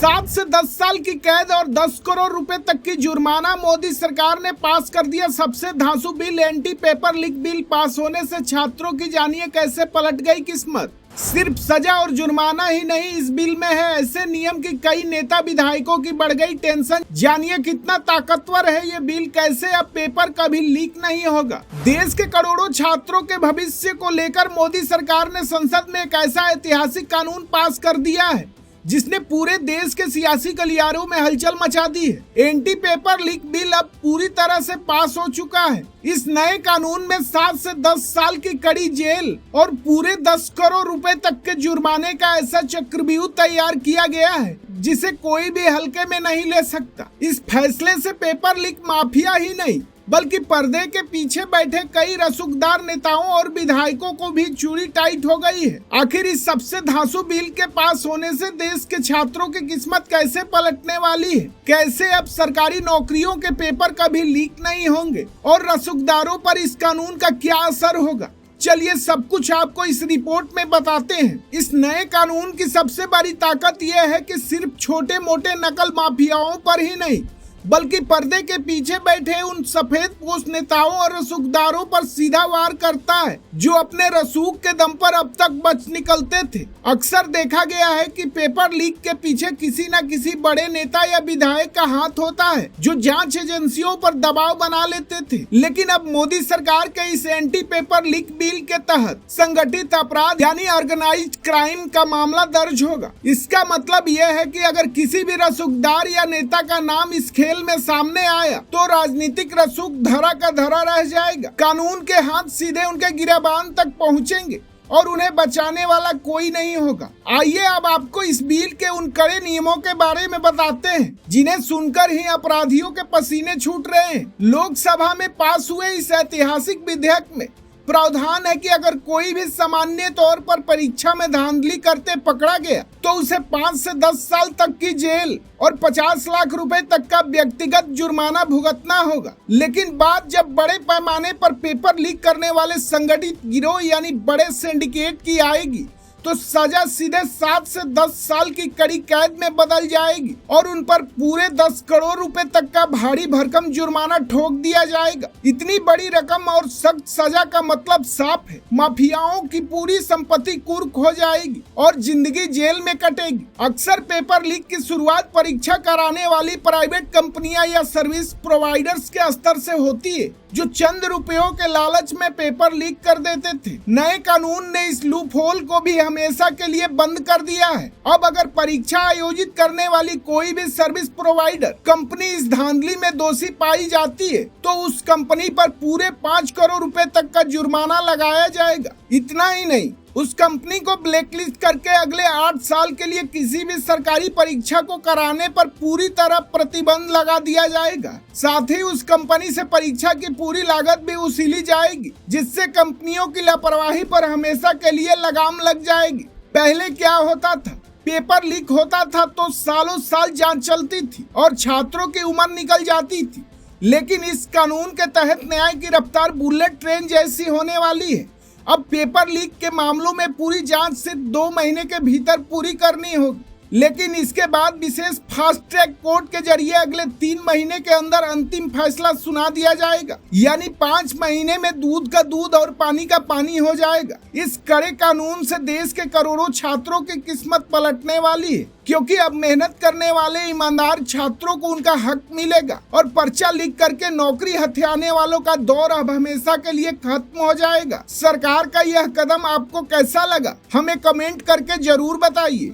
7 से 10 साल की कैद और 10 करोड़ रुपए तक की जुर्माना। मोदी सरकार ने पास कर दिया सबसे धांसू bill. Anti paper leak bill pass होने से छात्रों की जानिए कैसे पलट गई किस्मत। सिर्फ सजा और जुर्माना ही नहीं, इस बिल में है ऐसे नियम कि कई नेता विधायकों की बढ़ गई टेंशन। जानिए कितना ताकतवर है ये बिल, कैसे अब पेपर कभी लीक नहीं होगा। देश के करोड़ों छात्रों के भविष्य को लेकर मोदी सरकार ने संसद में एक ऐसा ऐतिहासिक कानून पास कर दिया है जिसने पूरे देश के सियासी गलियारों में हलचल मचा दी है। एंटी पेपर लीक बिल अब पूरी तरह से पास हो चुका है। इस नए कानून में 7 से 10 साल की कड़ी जेल और पूरे 10 करोड़ रुपए तक के जुर्माने का ऐसा चक्रव्यूह तैयार किया गया है जिसे कोई भी हल्के में नहीं ले सकता। इस फैसले से पेपर लीक माफिया ही नहीं बल्कि पर्दे के पीछे बैठे कई रसूखदार नेताओं और विधायकों को भी चूड़ी टाइट हो गई है। आखिर इस सबसे धांसू बिल के पास होने से देश के छात्रों की किस्मत कैसे पलटने वाली है, कैसे अब सरकारी नौकरियों के पेपर कभी लीक नहीं होंगे और रसूखदारों पर इस कानून का क्या असर होगा। चलिए सब कुछ आपको इस रिपोर्ट में बताते हैं। इस नए कानून की सबसे बड़ी ताकत यह है कि सिर्फ छोटे मोटे नकल माफियाओं पर ही नहीं बल्कि पर्दे के पीछे बैठे उन सफेद पोस्ट नेताओं और रसूखदारों पर सीधा वार करता है जो अपने रसूख के दम पर अब तक बच निकलते थे। अक्सर देखा गया है कि पेपर लीक के पीछे किसी न किसी बड़े नेता या विधायक का हाथ होता है जो जांच एजेंसियों पर दबाव बना लेते थे, लेकिन अब मोदी सरकार के इस एंटी पेपर लीक बिल के तहत संगठित अपराध यानी ऑर्गेनाइज्ड क्राइम का मामला दर्ज होगा। इसका मतलब यह है कि अगर किसी भी रसूखदार या नेता का नाम इस खेल में सामने आया तो राजनीतिक रसूख धरा का धरा रह जाएगा। कानून के हाथ सीधे उनके गिरबान तक पहुंचेंगे और उन्हें बचाने वाला कोई नहीं होगा। आइए अब आपको इस बिल के उन कड़े नियमों के बारे में बताते हैं जिन्हें सुनकर ही अपराधियों के पसीने छूट रहे हैं। लोकसभा में पास हुए इस ऐतिहासिक विधेयक में प्रावधान है कि अगर कोई भी सामान्य तौर पर परीक्षा में धांधली करते पकड़ा गया तो उसे 5 से 10 साल तक की जेल और 50 लाख रुपए तक का व्यक्तिगत जुर्माना भुगतना होगा। लेकिन बात जब बड़े पैमाने पर पेपर लीक करने वाले संगठित गिरोह यानी बड़े सिंडिकेट की आएगी तो सजा सीधे 7 से 10 साल की कड़ी कैद में बदल जाएगी और उन पर पूरे 10 करोड़ रुपए तक का भारी भरकम जुर्माना ठोक दिया जाएगा। इतनी बड़ी रकम और सख्त सजा का मतलब साफ है, माफियाओं की पूरी संपत्ति कुर्क हो जाएगी और जिंदगी जेल में कटेगी। अक्सर पेपर लीक की शुरुआत परीक्षा कराने वाली प्राइवेट कंपनियां या सर्विस प्रोवाइडर्स के स्तर से होती है जो चंद रुपयों के लालच में पेपर लीक कर देते थे। नए कानून ने इस लूप होल को भी हमेशा के लिए बंद कर दिया है। अब अगर परीक्षा आयोजित करने वाली कोई भी सर्विस प्रोवाइडर कंपनी इस धांधली में दोषी पाई जाती है तो उस कंपनी पर पूरे 5 करोड़ रुपए तक का जुर्माना लगाया जाएगा। इतना ही नहीं, उस कंपनी को ब्लैकलिस्ट करके अगले 8 साल के लिए किसी भी सरकारी परीक्षा को कराने पर पूरी तरह प्रतिबंध लगा दिया जाएगा। साथ ही उस कंपनी से परीक्षा की पूरी लागत भी वसूली जाएगी जिससे कंपनियों की लापरवाही पर हमेशा के लिए लगाम लग जाएगी। पहले क्या होता था, पेपर लीक होता था तो सालों साल जांच चलती थी और छात्रों की उम्र निकल जाती थी, लेकिन इस कानून के तहत न्याय की रफ्तार बुलेट ट्रेन जैसी होने वाली है। अब पेपर लीक के मामलों में पूरी जांच सिर्फ 2 महीने के भीतर पूरी करनी होगी, लेकिन इसके बाद विशेष फास्ट ट्रैक कोर्ट के जरिए अगले 3 महीने के अंदर अंतिम फैसला सुना दिया जाएगा, यानी 5 महीने में दूध का दूध और पानी का पानी हो जाएगा। इस कड़े कानून से देश के करोड़ों छात्रों की किस्मत पलटने वाली है, क्योंकि अब मेहनत करने वाले ईमानदार छात्रों को उनका हक मिलेगा और पर्चा लीक करके नौकरी हथियाने वालों का दौर अब हमेशा के लिए खत्म हो जाएगा। सरकार का यह कदम आपको कैसा लगा, हमें कमेंट करके जरूर बताइए।